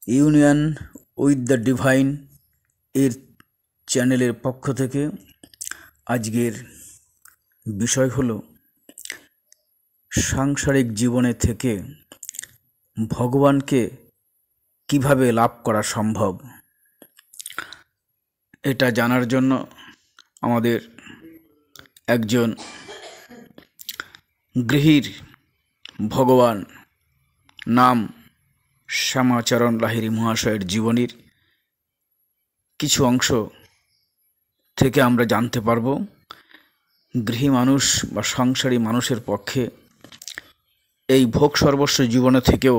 Union with the divine এর চ্যানেলের পক্ষ থেকে আজকের বিষয় হলো সাংসারিক জীবনে থেকে ভগবানকে কিভাবে লাভ করা সম্ভব। এটা জানার জন্য আমাদের একজন গৃহীর ভগবান নাম শ্যামাচরণ লাহিড়ী মহাশয়ের জীবনীর কিছু অংশ থেকে আমরা জানতে পারব গৃহী মানুষ বা সংসারী মানুষের পক্ষে এই ভোগ সর্বস্ব জীবনে থেকেও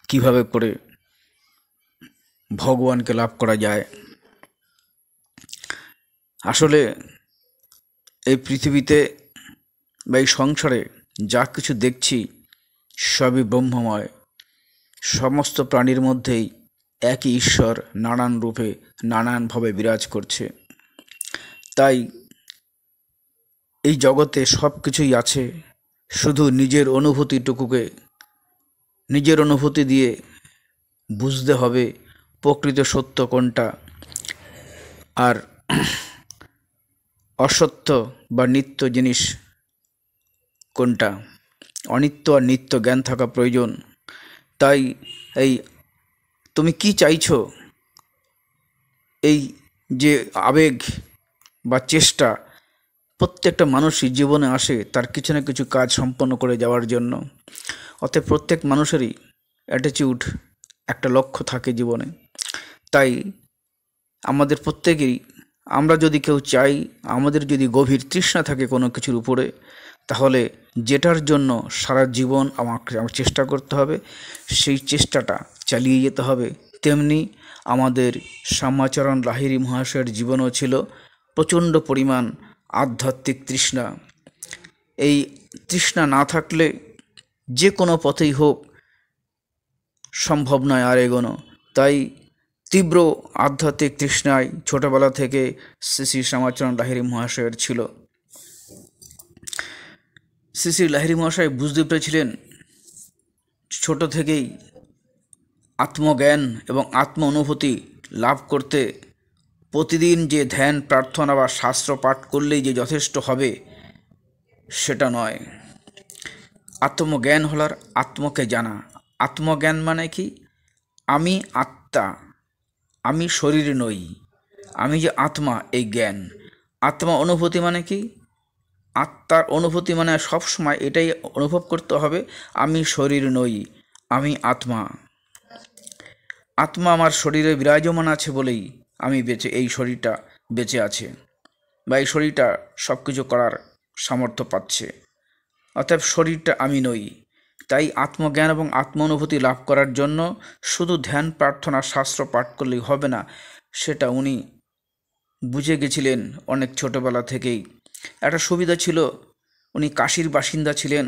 কিভাবে করে ভগবানকে লাভ করা যায়। আসলে এই পৃথিবীতে বা এই সংসারে যা কিছু দেখছি সবই ব্রহ্মময়। সমস্ত প্রাণীর মধ্যেই একই ঈশ্বর নানান রূপে নানানভাবে বিরাজ করছে। তাই এই জগতে সব কিছুই আছে, শুধু নিজের অনুভূতি দিয়ে বুঝতে হবে প্রকৃত সত্য কোনটা আর অসত্য বা নিত্য জিনিস কোনটা। অনিত্য আর নিত্য জ্ঞান থাকা প্রয়োজন। তাই এই তুমি কি চাইছো, এই যে আবেগ বা চেষ্টা প্রত্যেকটা মানুষই জীবনে আসে তার কিছু না কিছু কাজ সম্পন্ন করে যাওয়ার জন্য। অতএব প্রত্যেক মানুষেরই অ্যাটিটিউড একটা লক্ষ্য থাকে জীবনে। তাই আমাদের প্রত্যেকেরই, আমরা যদি কেউ চাই, আমাদের যদি গভীর তৃষ্ণা থাকে কোনো কিছুর উপরে, তাহলে যেটার জন্য সারা জীবন আমাকে চেষ্টা করতে হবে, সেই চেষ্টাটা চালিয়ে যেতে হবে। তেমনি আমাদের শ্যামাচরণ লাহিড়ী মহাশয়ের জীবনও ছিল প্রচণ্ড পরিমাণ আধ্যাত্মিক তৃষ্ণা। এই তৃষ্ণা না থাকলে যে কোনো পথেই হোক সম্ভব নয় আর এগোনো। তাই তীব্র আধ্যাত্মিক তৃষ্ণায় ছোটবেলা থেকে শ্রী শ্রী শ্যামাচরণ লাহিড়ী মহাশয়ের ছিল। শ্রী শ্রী লাহিড়ী মহাশয় বুঝতে পেরেছিলেন ছোট থেকেই আত্মজ্ঞান এবং আত্ম অনুভূতি লাভ করতে প্রতিদিন যে ধ্যান প্রার্থনা বা শাস্ত্র পাঠ করলেই যে যথেষ্ট হবে সেটা নয়। আত্মজ্ঞান হলার আত্মকে জানা। আত্মজ্ঞান মানে কি? আমি আত্মা, আমি শরীর নই, আমি যে আত্মা, এই জ্ঞান। আত্মা অনুভূতি মানে কি? আত্মার অনুভূতি মানে সবসময় এটাই অনুভব করতে হবে, আমি শরীর নই, আমি আত্মা। আত্মা আমার শরীরে বিরাজমান আছে বলেই আমি এই শরীরটা বেঁচে আছে বা এই শরীরটা সব কিছু করার সামর্থ্য পাচ্ছে। অতএব শরীরটা আমি নই। তাই আত্মজ্ঞান এবং আত্ম অনুভূতি লাভ করার জন্য শুধু ধ্যান প্রার্থনা শাস্ত্র পাঠ করলেই হবে না, সেটা উনি বুঝে গেছিলেন অনেক ছোটবেলা থেকেই। একটা সুবিধা ছিল, উনি কাশীর বাসিন্দা ছিলেন।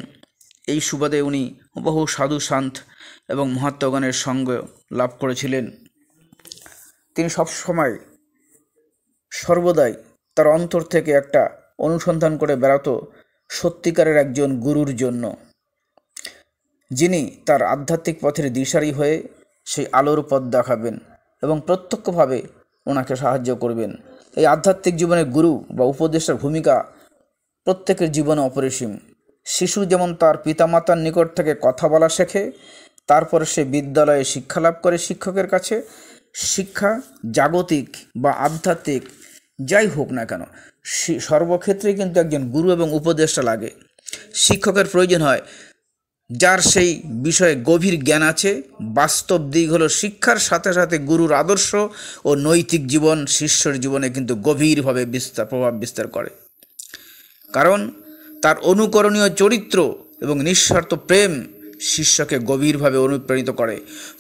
এই সুবাদে উনি বহু সাধু সন্ত এবং মহাত্মাগণের সঙ্গ লাভ করেছিলেন। তিনি সবসময় সর্বদাই তার অন্তর থেকে একটা অনুসন্ধান করে বেড়াতো সত্যিকারের একজন গুরুর জন্য, যিনি তার আধ্যাত্মিক পথের দিশারি হয়ে সেই আলোর পথ দেখাবেন এবং প্রত্যক্ষভাবে ওনাকে সাহায্য করবেন। এই আধ্যাত্মিক জীবনে গুরু বা উপদেষ্টার ভূমিকা প্রত্যেকের জীবনে অপরিসীম। শিশু যেমন তার পিতামাতার নিকট থেকে কথা বলা শেখে, তারপর সে বিদ্যালয়ে শিক্ষা লাভ করে শিক্ষকের কাছে। শিক্ষা জাগতিক বা আধ্যাত্মিক যাই হোক না কেন, সর্বক্ষেত্রেই কিন্তু একজন গুরু এবং উপদেষ্টা লাগে। শিক্ষকের প্রয়োজন হয় যার সেই বিষয়ে গভীর জ্ঞান আছে। বাস্তব দিক হলো শিক্ষার সাথে সাথে গুরুর আদর্শ ও নৈতিক জীবন শিষ্যের জীবনে কিন্তু গভীরভাবে প্রভাব বিস্তার করে। কারণ তার অনুকরণীয় চরিত্র এবং নিঃস্বার্থ প্রেম শিষ্যকে গভীরভাবে অনুপ্রাণিত করে।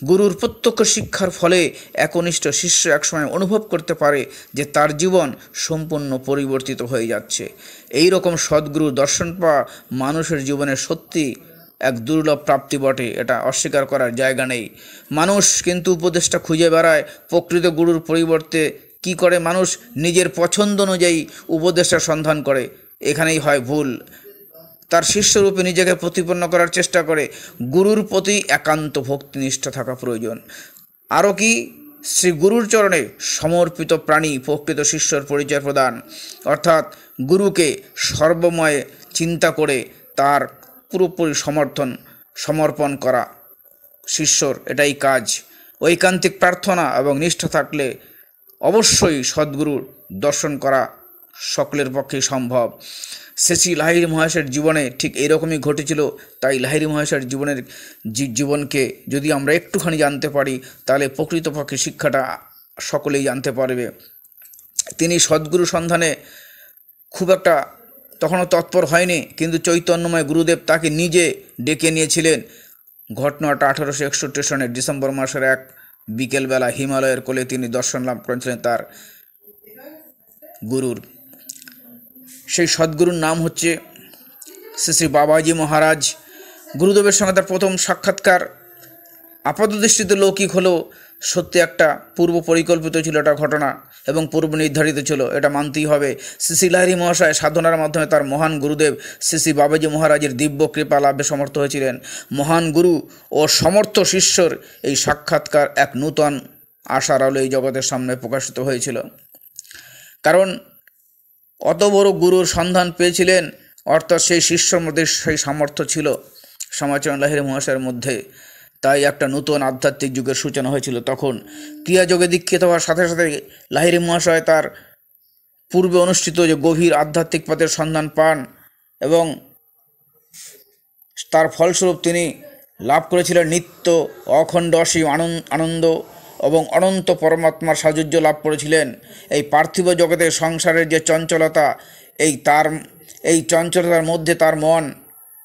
গুরুর প্রত্যক্ষ শিক্ষার ফলে একনিষ্ঠ শিষ্য একসময় অনুভব করতে পারে যে তার জীবন সম্পূর্ণ পরিবর্তিত হয়ে যাচ্ছে। এই রকম সদ্গুরুর দর্শন পাওয়া মানুষের জীবনে সত্যি এক দুর্লভ প্রাপ্তি বটে, এটা অস্বীকার করার জায়গা নেই। মানুষ কিন্তু উপদেষ্টা খুঁজে বেড়ায়, প্রকৃত গুরুর পরিবর্তে কি করে মানুষ নিজের পছন্দ অনুযায়ী উপদেষ্টার সন্ধান করে। এখানেই হয় ভুল। তার শিষ্যরূপে নিজেকে প্রতিপন্ন করার চেষ্টা করে। গুরুর প্রতি একান্ত ভক্তিনিষ্ঠ থাকা প্রয়োজন। আরও কি, শ্রী গুরুর চরণে সমর্পিত প্রাণী প্রকৃত শিষ্যর পরিচয় প্রদান, অর্থাৎ গুরুকে সর্বময় চিন্তা করে তার পুরোপুরি সমর্পণ করা শিষ্যর এটাই কাজ। ঐকান্তিক প্রার্থনা এবং নিষ্ঠা থাকলে অবশ্যই সদ্গুরুর দর্শন করা সকলের পক্ষেই সম্ভব। শ্রী লাহিড়ী মহাশয়ের জীবনে ঠিক এরকমই ঘটেছিল। তাই লাহিড়ী মহাশয়ের জীবনকে যদি আমরা একটুখানি জানতে পারি তাহলে প্রকৃতপক্ষে শিক্ষাটা সকলেই জানতে পারবে। তিনি সদ্গুরু সন্ধানে খুব একটা তখনও তৎপর হয়নি, কিন্তু চৈতন্যময় গুরুদেব তাকে নিজে ডেকে নিয়েছিলেন। ঘটনাটা 1861 সনের ডিসেম্বর মাসের এক বিকেলবেলা হিমালয়ের কোলে তিনি দর্শন লাভ করেছিলেন তার গুরুর। সেই সদ্গুরুর নাম হচ্ছে শ্রী শ্রী বাবাজি মহারাজ। গুরুদেবের সঙ্গে তার প্রথম সাক্ষাৎকার আপাতদৃষ্টিতে লৌকিক হলেও সত্যি একটা পূর্ব পরিকল্পিত ছিল এটা ঘটনা এবং পূর্ব নির্ধারিত ছিল, এটা মানতেই হবে। শ্রী শ্রী লাহিড়ী মহাশয় সাধনার মাধ্যমে তার মহান গুরুদেব শ্রী শ্রী বাবাজি মহারাজের দিব্য কৃপা লাভে সমর্থ হয়েছিলেন। মহান গুরু ও সমর্থ শিষ্যর এই সাক্ষাৎকার এক নূতন আশার আলো এই জগতের সামনে প্রকাশিত হয়েছিল। কারণ অত বড় গুরুর সন্ধান পেয়েছিলেন, অর্থাৎ সেই শিষ্যর মধ্যে সেই সামর্থ্য ছিল শ্যামাচরণ লাহিড়ী মহাশয়ের মধ্যে। তাই একটা নতুন আধ্যাত্মিক যুগের সূচনা হয়েছিল। তখন ক্রিয়াযোগে দীক্ষিত হওয়ার সাথে সাথে লাহিড়ী মহাশয় তার পূর্বে অনুষ্ঠিত যে গভীর আধ্যাত্মিক পথের সন্ধান পান এবং তার ফলস্বরূপ তিনি লাভ করেছিলেন নিত্য অখণ্ড অসীম আনন্দ এবং অনন্ত পরমাত্মার সাযুজ্য লাভ করেছিলেন। এই পার্থিব জগতের সংসারের যে চঞ্চলতা, এই চঞ্চলতার মধ্যে তার মন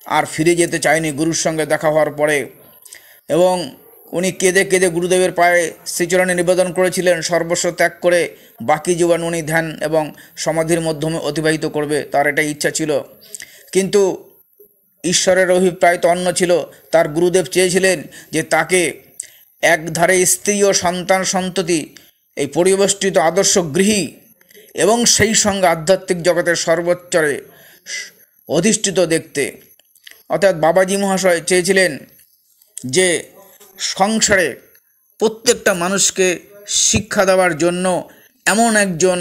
আর ফিরে যেতে চায়নি গুরুর সঙ্গে দেখা হওয়ার পরে, এবং উনি কেঁদে কেঁদে গুরুদেবের পায়ে শ্রীচরণে নিবেদন করেছিলেন সর্বস্ব ত্যাগ করে বাকি জীবন উনি ধ্যান এবং সমাধির মাধ্যমে অতিবাহিত করবে, তার এটাই ইচ্ছা ছিল। কিন্তু ঈশ্বরের অভিপ্রায় তো অন্য ছিল। তার গুরুদেব চেয়েছিলেন যে তাকে একধারে স্ত্রী ও সন্তান সন্ততি এই পরিবেষ্টিত আদর্শ গৃহী এবং সেই সঙ্গে আধ্যাত্মিক জগতের সর্বোচ্চরে অধিষ্ঠিত দেখতে। অর্থাৎ বাবাজি মহাশয় চেয়েছিলেন যে সংসারে প্রত্যেকটা মানুষকে শিক্ষা দেওয়ার জন্য এমন একজন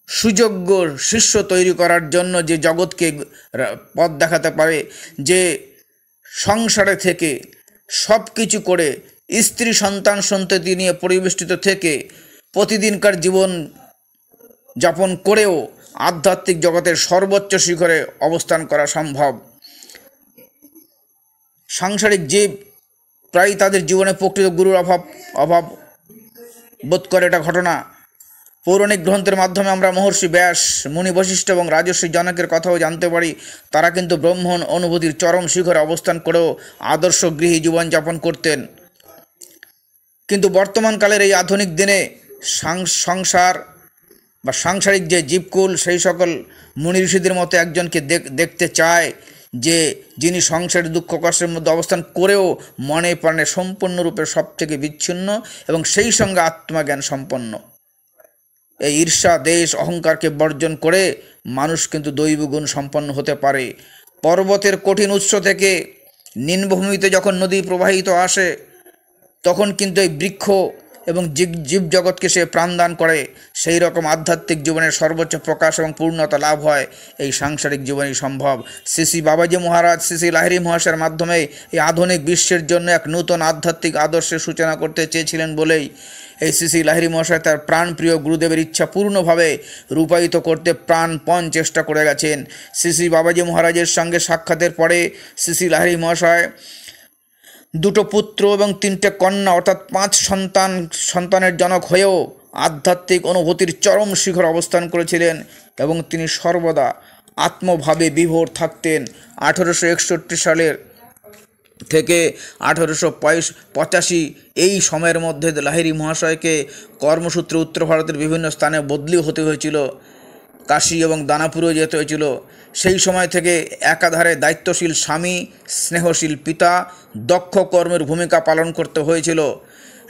সুযোগ্য শিষ্য তৈরি করার জন্য যে জগৎকে পথ দেখাতে পারে, যে সংসারে থেকে সব কিছু করে স্ত্রী সন্তান সন্ততি নিয়ে পরিবেষ্টিত থেকে প্রতিদিনকার জীবন যাপন করেও আধ্যাত্মিক জগতের সর্বোচ্চ শিখরে অবস্থান করা সম্ভব। সাংসারিক জীব প্রায় তাদের জীবনে প্রকৃত গুরুর অভাব বোধ করে, এটা ঘটনা। পৌরাণিক গ্রন্থের মাধ্যমে আমরা মহর্ষি ব্যাস, মুনি বশিষ্ঠ এবং রাজর্ষি জনকের কথাও জানতে পারি। তারা কিন্তু ব্রহ্মণ অনুভূতির চরম শিখরে অবস্থান করেও আদর্শ গৃহী জীবনযাপন করতেন। কিন্তু বর্তমানকালের এই আধুনিক দিনে সংসার বা সাংসারিক যে জীবকুল সেই সকল মুনি ঋষিদের মতো একজনকে দেখতে চায় যে যিনি সংসারের দুঃখ কষ্টের মধ্যে অবস্থান করেও মনে প্রাণে সম্পূর্ণরূপে সব থেকে বিচ্ছিন্ন এবং সেই সঙ্গে আত্মজ্ঞান সম্পন্ন। এই ঈর্ষা দেশ অহংকারকে বর্জন করে মানুষ কিন্তু দৈব গুণ সম্পন্ন হতে পারে। পর্বতের কঠিন উৎস থেকে নিম্নভূমিতে যখন নদী প্রবাহিত আসে তখন কিন্তু এই বৃক্ষ এবং জীবজগৎকে সে প্রাণদান করে। সেই রকম আধ্যাত্মিক জীবনের সর্বোচ্চ প্রকাশ এবং পূর্ণতা লাভ হয় এই সাংসারিক জীবনেই সম্ভব। শ্রী শ্রী বাবাজি মহারাজ শ্রী শ্রী লাহিড়ী মহাশয়ের মাধ্যমে এই আধুনিক বিশ্বের জন্য এক নূতন আধ্যাত্মিক আদর্শের সূচনা করতে চেয়েছিলেন বলেই এই শ্রী শ্রী লাহিড়ী মহাশয় তার প্রাণপ্রিয় গুরুদেবের ইচ্ছা পূর্ণভাবে রূপায়িত করতে প্রাণপণ চেষ্টা করে গেছেন। শ্রী শ্রী বাবাজি মহারাজের সঙ্গে সাক্ষাতের পরে শ্রী শ্রী লাহিড়ী মহাশয় দুটো পুত্র এবং 3টে কন্যা অর্থাৎ 5 সন্তানের জনক হয়েও আধ্যাত্মিক অনুভূতির চরম শিখর অবস্থান করেছিলেন এবং তিনি সর্বদা আত্মভাবে বিভোর থাকতেন। 1861 সালের থেকে 1885 এই সময়ের মধ্যে লাহিড়ী মহাশয়কে কর্মসূত্রে উত্তর ভারতের বিভিন্ন স্থানে বদলি হতে হয়েছিল, কাশী এবং দানাপুরেও যেতে হয়েছিল। সেই সময় থেকে একাধারে দায়িত্বশীল স্বামী, স্নেহশীল পিতা, দক্ষ কর্মের ভূমিকা পালন করতে হয়েছিল।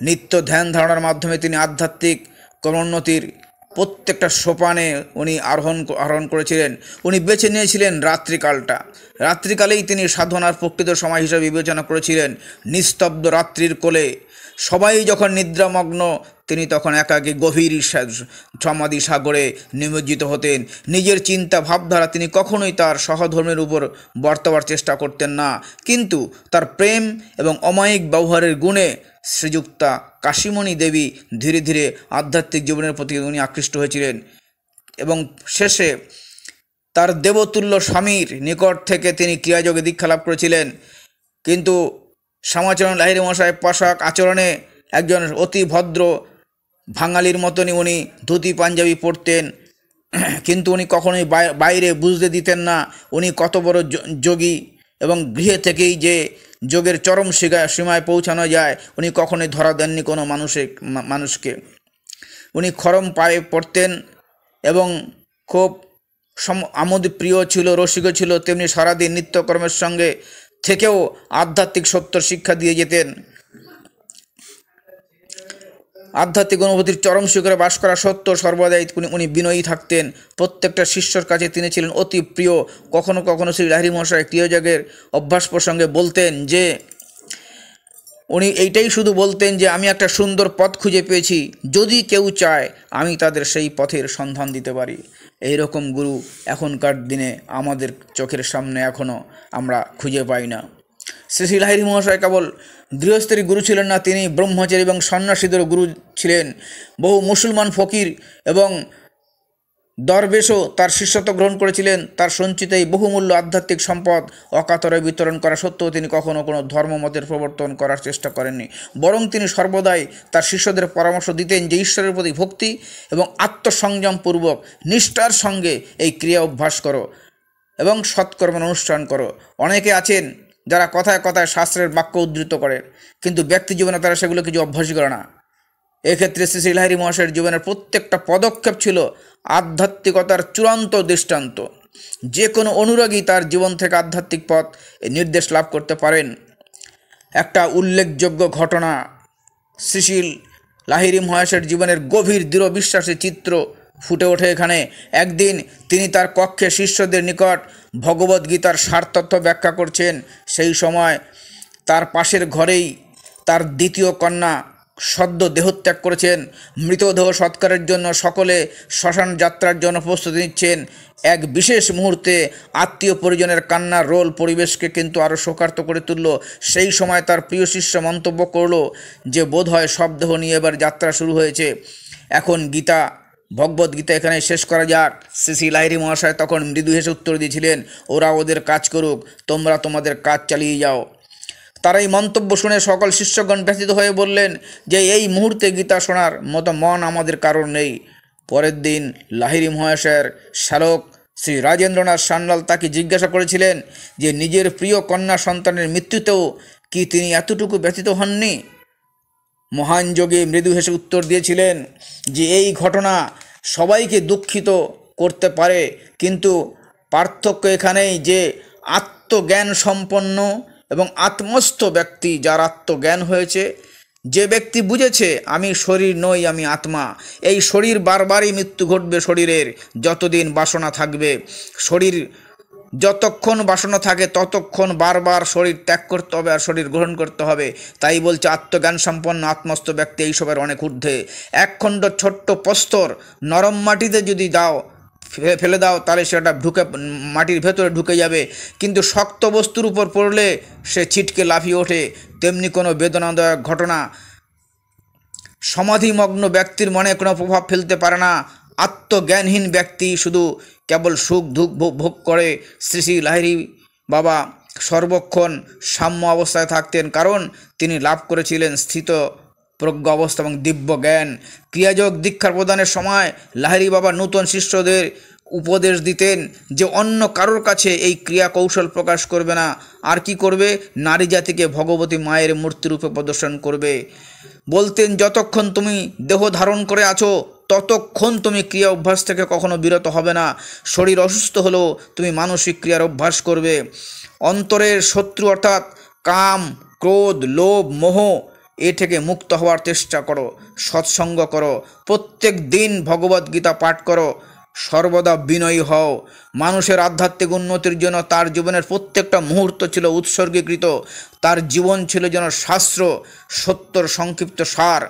নিত্য ধ্যান ধারণার মাধ্যমে তিনি আধ্যাত্মিক ক্রমোন্নতির প্রত্যেকটা সোপানে উনি আরোহণ করেছিলেন। উনি বেছে নিয়েছিলেন রাত্রিকালটা। রাত্রিকালেই তিনি সাধনার প্রকৃত সময় হিসেবে বিবেচনা করেছিলেন। নিস্তব্ধ রাত্রির কোলে সবাই যখন নিদ্রামগ্ন, তিনি তখন একাকী গভীর সমাধি সাগরে নিমজ্জিত হতেন। নিজের চিন্তা ভাবধারা তিনি কখনোই তার সহধর্মের উপর বর্তাবার চেষ্টা করতেন না, কিন্তু তার প্রেম এবং অমায়িক ব্যবহারের গুণে শ্রীযুক্তা কাশীমণি দেবী ধীরে ধীরে আধ্যাত্মিক জীবনের প্রতি উনি আকৃষ্ট হয়েছিলেন এবং শেষে তার দেবতুল্য স্বামীর নিকট থেকে তিনি ক্রিয়াযোগে দীক্ষা লাভ করেছিলেন। কিন্তু শ্যামাচরণ লাহিড়ী মহাশয় পোশাক আচরণে একজন অতি ভদ্র বাঙালির মতনই উনি ধুতি পাঞ্জাবি পরতেন, কিন্তু উনি কখনোই বাইরে বুঝতে দিতেন না উনি কত বড় যোগী, এবং গৃহে থেকেই যে যোগের চরম সীমায় পৌঁছানো যায় উনি কখনোই ধরা দেননি কোনো মানুষকে। উনি খরম পায়ে পড়তেন এবং খুব আমোদ প্রিয় ছিল, রসিক ছিল, তেমনি সারাদিন নিত্যকর্মের সঙ্গে থেকেও আধ্যাত্মিক সত্যর শিক্ষা দিয়ে যেতেন। আধ্যাত্মিক অনুভূতির চরম শিখরে বাস করা সত্য সর্বদাই উনি বিনয়ী থাকতেন। প্রত্যেকটা শিষ্যর কাছে তিনি ছিলেন অতি প্রিয়। কখনো কখনো শ্রী লাহিড়ী মহাশয় ক্রিয়াযোগের অভ্যাস প্রসঙ্গে বলতেন যে উনি এইটাই শুধু বলতেন যে আমি একটা সুন্দর পথ খুঁজে পেয়েছি, যদি কেউ চায় আমি তাদের সেই পথের সন্ধান দিতে পারি। এই রকম গুরু এখনকার দিনে আমাদের চোখের সামনে এখনও আমরা খুঁজে পাই না। শ্রী শ্রী লাহিড়ী মহাশয় কেবল গৃহস্থেরই গুরু ছিলেন না, তিনি ব্রহ্মচারী এবং সন্ন্যাসীদেরও গুরু ছিলেন। বহু মুসলমান ফকির এবং দরবেশও তার শিষ্যত্ব গ্রহণ করেছিলেন। তার সঞ্চিত এই বহুমূল্য আধ্যাত্মিক সম্পদ অকাতরে বিতরণ করা সত্ত্বেও তিনি কখনও কোনো ধর্মমতের প্রবর্তন করার চেষ্টা করেননি, বরং তিনি সর্বদাই তার শিষ্যদের পরামর্শ দিতেন যে ঈশ্বরের প্রতি ভক্তি এবং আত্মসংযমপূর্বক নিষ্ঠার সঙ্গে এই ক্রিয়া অভ্যাস করো এবং সৎকর্মের অনুষ্ঠান করো। অনেকে আছেন যারা কথায় কথায় শাস্ত্রের বাক্য উদ্ধৃত করে, কিন্তু ব্যক্তি জীবনে তারা সেগুলো কিছু অভ্যাসই করে না। এক্ষেত্রে শ্রী শ্রী লাহিড়ী মহাশয়ের জীবনের প্রত্যেকটা পদক্ষেপ ছিল আধ্যাত্মিকতার চূড়ান্ত দৃষ্টান্ত। যে কোনো অনুরাগী তার জীবন থেকে আধ্যাত্মিক পথ নির্দেশ লাভ করতে পারেন। একটা উল্লেখযোগ্য ঘটনা শ্রী শ্রী লাহিড়ী মহাশয়ের জীবনের গভীর দৃঢ় বিশ্বাসের চিত্র ফুটে ওঠে এখানে। একদিন তিনি তার কক্ষে শিষ্যদের নিকট ভগবদ্গীতার সারতত্ত্ব ব্যাখ্যা করছেন। সেই সময় তার পাশের ঘরেই তার দ্বিতীয় কন্যা সদ্য দেহত্যাগ করেছেন। মৃতদেহ সৎকারের জন্য সকলে শ্মশান যাত্রার জন্য প্রস্তুতি নিচ্ছেন। এক বিশেষ মুহূর্তে আত্মীয় পরিজনের কান্নার রোল পরিবেশকে কিন্তু আরও শোকার্ত করে তুলল। সেই সময় তার প্রিয় শিষ্য মন্তব্য করল যে বোধহয় সব দেহ নিয়ে এবার যাত্রা শুরু হয়েছে, এখন ভগবদ্গীতা এখানে শেষ করা যাক। শ্রী শ্রী লাহিড়ী মহাশয় তখন মৃদু হেসে উত্তর দিয়েছিলেন, ওরা ওদের কাজ করুক, তোমরা তোমাদের কাজ চালিয়ে যাও। তার এই মন্তব্য শুনে সকল শিষ্যগণ ব্যথিত হয়ে বললেন যে এই মুহূর্তে গীতা শোনার মতো মন আমাদের কারণ নেই। পরের দিন লাহিড়ী মহাশয়ের শ্যালক শ্রী রাজেন্দ্রনাথ সান্যাল তাকে জিজ্ঞাসা করেছিলেন যে নিজের প্রিয় কন্যা সন্তানের মৃত্যুতেও কি তিনি এতটুকু ব্যথিত হননি। মহান যোগী মৃদু হেসে উত্তর দিয়েছিলেন যে এই ঘটনা সবাইকে দুঃখিত করতে পারে, কিন্তু পার্থক্য এখানেই যে আত্মজ্ঞান সম্পন্ন এবং আত্মস্থ ব্যক্তি, যার আত্মজ্ঞান হয়েছে, যে ব্যক্তি বুঝেছে আমি শরীর নই, আমি আত্মা, এই শরীর বারবারই মৃত্যু ঘটবে, শরীরের যতদিন বাসনা থাকবে, শরীর যতক্ষণ বাসনা থাকে ততক্ষণ বারবার শরীর ত্যাগ করতে হবে আর শরীর গ্রহণ করতে হবে। তাই বলছে আত্মজ্ঞান সম্পন্ন আত্মস্থ ব্যক্তি এইসবের অনেক ঊর্ধ্বে। একখণ্ড ছোট্ট প্রস্তর নরম মাটিতে যদি ফেলে দাও তাহলে সেটা মাটির ভেতরে ঢুকে যাবে, কিন্তু শক্ত বস্তুর উপর পড়লে সে ছিটকে লাফিয়ে ওঠে। তেমনি কোনো বেদনাদায়ক ঘটনা সমাধিমগ্ন ব্যক্তির মনে কোনো প্রভাব ফেলতে পারে না। আত্মজ্ঞানহীন ব্যক্তি শুধু কেবল সুখ দুঃখ ভোগ করে। শ্রী শ্রী লাহিড়ী বাবা সর্বক্ষণ সাম্য অবস্থায় থাকতেন, কারণ তিনি লাভ করেছিলেন স্থিত প্রজ্ঞ অবস্থা এবং দিব্য জ্ঞান। ক্রিয়াযোগ দীক্ষার প্রদানের সময় লাহিড়ী বাবা নূতন শিষ্যদের উপদেশ দিতেন যে অন্য কারোর কাছে এই ক্রিয়া কৌশল প্রকাশ করবে না। আর কি করবে? নারী জাতিকে ভগবতী মায়ের মূর্তিরূপে প্রদর্শন করবে। বলতেন যতক্ষণ তুমি দেহ ধারণ করে আছো ততক্ষণ তুমি ক্রিয়া অভ্যাস থেকে কখনো বিরত হবে না। শরীর অসুস্থ হলেও তুমি মানসিক ক্রিয়ার অভ্যাস করবে। অন্তরের শত্রু অর্থাৎ কাম, ক্রোধ, লোভ, মোহ এ থেকে মুক্ত হওয়ার চেষ্টা করো, সৎসঙ্গ করো, প্রত্যেক দিন ভগবদ্গীতা পাঠ করো, সর্বদা বিনয়ী হও। মানুষের আধ্যাত্মিক উন্নতির জন্য তার জীবনের প্রত্যেকটা মুহূর্ত ছিল উৎসর্গীকৃত। তার জীবন ছিল যেন শাস্ত্র, সত্যর সংক্ষিপ্ত সার।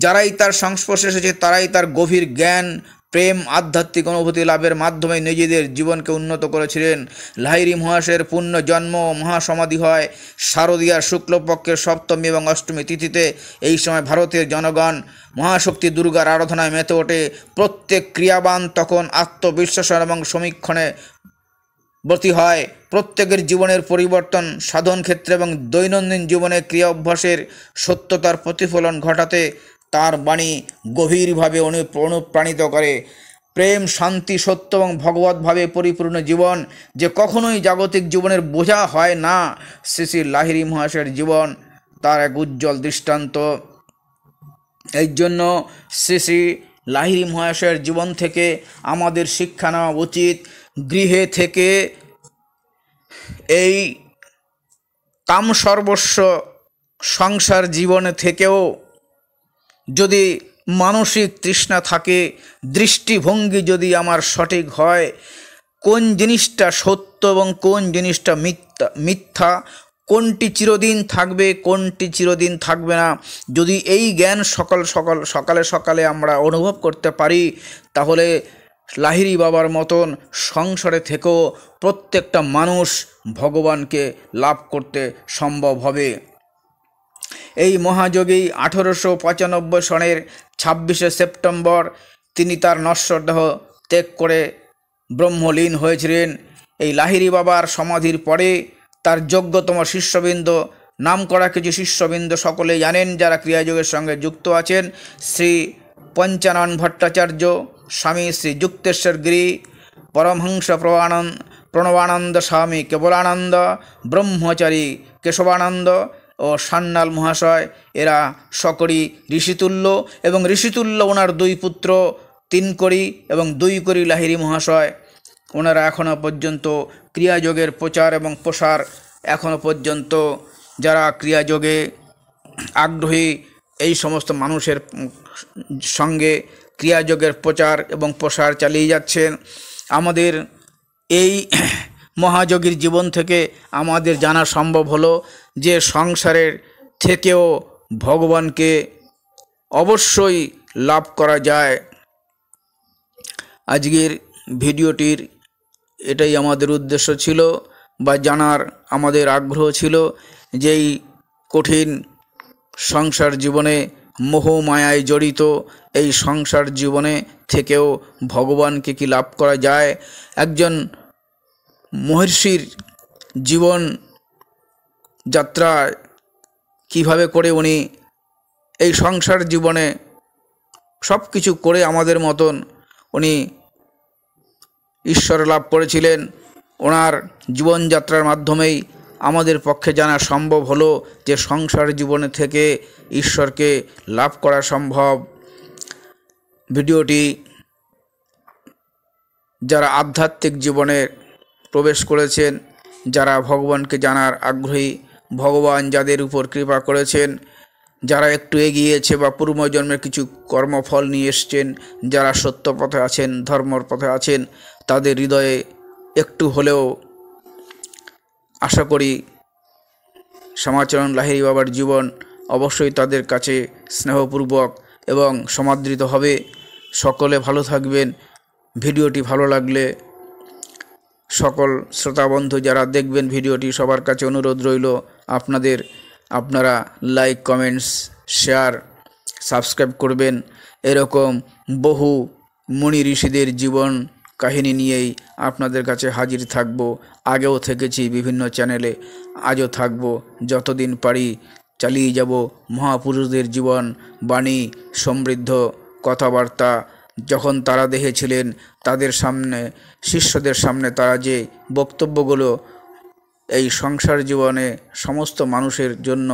যারাই তার সংস্পর্শে এসেছে তারাই তার গভীর জ্ঞান, প্রেম, আধ্যাত্মিক অনুভূতি লাভের মাধ্যমে নিজেদের জীবনকে উন্নত করেছিলেন। লাহিড়ী মহাশয়ের পুণ্য জন্ম মহাসমাধি হয় শারদীয়ার শুক্লপক্ষের সপ্তমী এবং অষ্টমী তিথিতে। এই সময় ভারতের জনগণ মহাশক্তি দুর্গার আরাধনায় মেতে ওঠে। প্রত্যেক ক্রিয়াবান তখন আত্মবিশ্বাস এবং সমীক্ষণে ব্রতী হয়। প্রত্যেকের জীবনের পরিবর্তন সাধন ক্ষেত্রে এবং দৈনন্দিন জীবনে ক্রিয়া অভ্যাসের সত্যতার প্রতিফলন ঘটাতে তার বাণী গভীরভাবে অনুপ্রাণিত করে। প্রেম, শান্তি, সত্য এবং ভগবতভাবে পরিপূর্ণ জীবন যে কখনোই জাগতিক জীবনের বোঝা হয় না, শ্রী শ্রী লাহিড়ী মহাশয়ের জীবন তার এক উজ্জ্বল দৃষ্টান্ত। এই জন্য শ্রী শ্রী লাহিড়ী মহাশয়ের জীবন থেকে আমাদের শিক্ষা নেওয়া উচিত। গৃহে থেকে এই কাম সর্বস্ব সংসার জীবনে থেকেও যদি মানসিক তৃষ্ণা থাকে, দৃষ্টিভঙ্গি যদি আমার সঠিক হয়, কোন জিনিসটা সত্য এবং কোন জিনিসটা মিথ্যা, কোনটি চিরদিন থাকবে কোনটি চিরদিন থাকবে না, যদি এই জ্ঞান সকালে সকালে আমরা অনুভব করতে পারি, তাহলে লাহিড়ী বাবার মতন সংসারে থেকেও প্রত্যেকটা মানুষ ভগবানকে লাভ করতে সম্ভব হবে। এই মহাযোগী 1895 সনের 26শে সেপ্টেম্বর তিনি তার নশ্বর দেহ ত্যাগ করে ব্রহ্মলীন হয়েছিলেন। এই লাহিড়ী বাবার সমাধির পরে তার যোগ্যতম শিষ্যবৃন্দ, নাম করা কিছু শিষ্যবৃন্দ সকলেই জানেন যারা ক্রিয়াযোগের সঙ্গে যুক্ত আছেন, শ্রী পঞ্চানন ভট্টাচার্য, স্বামী শ্রী যুক্তেশ্বর গিরি, পরমহংস প্রণবানন্দ স্বামী কেবলানন্দ, ব্রহ্মচারী কেশবানন্দ ও সান্যাল মহাশয়, এরা সকলই ঋষিতুল্য। এবং ঋষিতুল্য ওনার দুই পুত্র 3 করি এবং 2 করি লাহিড়ী মহাশয়, ওনারা এখনও পর্যন্ত ক্রিয়াযোগের প্রচার এবং প্রসার, এখনও পর্যন্ত যারা ক্রিয়াযোগে আগ্রহী এই সমস্ত মানুষের সঙ্গে ক্রিয়াযোগের প্রচার এবং প্রসার চালিয়ে যাচ্ছেন। আমাদের এই মহাযোগীর জীবন থেকে আমাদের জানা সম্ভব হলো যে সংসারের থেকেও ভগবানকে অবশ্যই লাভ করা যায়। আজকের ভিডিওটির এটাই আমাদের উদ্দেশ্য ছিল বা জানার আমাদের আগ্রহ ছিল যে এই কঠিন সংসার জীবনে মোহমায়ায় জড়িত এই সংসার জীবনে থেকেও ভগবানকে কি লাভ করা যায়। একজন মহর্ষির জীবন যাত্রা কিভাবে করে উনি এই সংসার জীবনে সব কিছু করে আমাদের মতন উনি ঈশ্বর লাভ করেছিলেন, ওনার জীবনযাত্রার মাধ্যমেই আমাদের পক্ষে জানা সম্ভব হলো যে সংসার জীবনে থেকে ঈশ্বরকে লাভ করা সম্ভব। ভিডিওটি যারা আধ্যাত্মিক জীবনে প্রবেশ করেছেন, যারা ভগবানকে জানার আগ্রহী, ভগবান যাদের উপর কৃপা করেছেন, যারা একটু এগিয়েছে বা পূর্বজন্মের কিছু কর্মফল নিয়ে এসছেন, যারা সত্য পথে আছেন, ধর্মর পথে আছেন, তাদের হৃদয়ে একটু হলেও আশা করি শ্যামাচরণ লাহিড়ী বাবার জীবন অবশ্যই তাদের কাছে স্নেহপূর্বক এবং সমাদৃত হবে। সকলে ভালো থাকবেন। ভিডিওটি ভালো লাগলে সকল শ্রোতাবন্ধু যারা দেখবেন ভিডিওটি, সবার কাছে অনুরোধ রইল আপনারা লাইক, কমেন্টস, শেয়ার, সাবস্ক্রাইব করবেন। এরকম বহু মুনি ঋষিদের জীবন কাহিনী নিয়েই আপনাদের কাছে হাজির থাকব। আগেও থেকেছি বিভিন্ন চ্যানেলে, আজও থাকব, যতদিন পারি চালিয়ে যাব মহাপুরুষদের জীবন বাণী সমৃদ্ধ কথাবার্তা। যখন তারা দেখেছিলেন তাদের সামনে, শিষ্যদের সামনে তারা যে বক্তব্যগুলো এই সংসার জীবনে সমস্ত মানুষের জন্য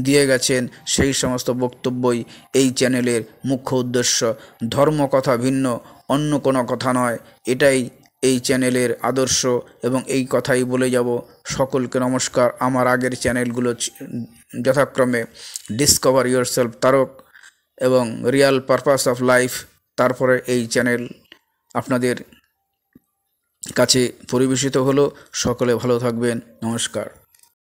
দিয়ে গেছেন, সেই সমস্ত বক্তব্যই এই চ্যানেলের মুখ্য উদ্দেশ্য। ধর্ম কথা ভিন্ন, অন্য কোনো কথা নয়। এটাই এই চ্যানেলের আদর্শ এবং এই কথাই বলে যাব। সকলকে নমস্কার। আমার আগের চ্যানেলগুলো যথাক্রমে ডিসকভার ইয়োরসেলফ তারক এবং রিয়াল পারপাস অফ লাইফ, তারপরে এই চ্যানেল আপনাদের কাছে পরিবেশিত হলো। সকলে ভালো থাকবেন। নমস্কার।